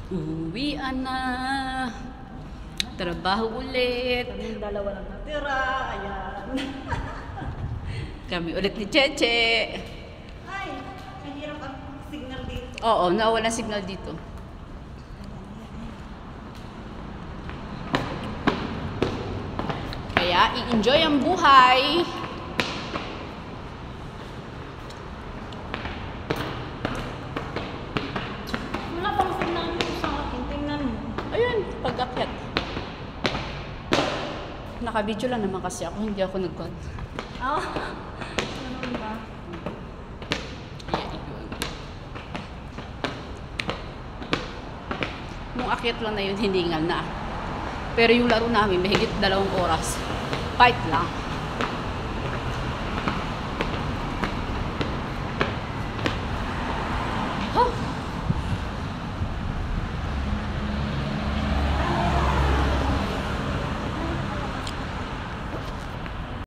Uwian na. Trabaho ulit. Kaming dalawa lang natira. Ayan. Kami ulit ni Cheche. Ay, mahirap ang signal dito. Oo, nawala signal dito. Kaya i-enjoy ang buhay. Wala bang signal dito sa akin? Tingnan mo. Ayun, pag-akyat. Naka-video lang naman kasi ako, hindi ako nag-call. Ah, ano ba? Nung akyat lang na yun, hiningal na. Pero yung laro namin, mahigit 2 oras. Fight lang.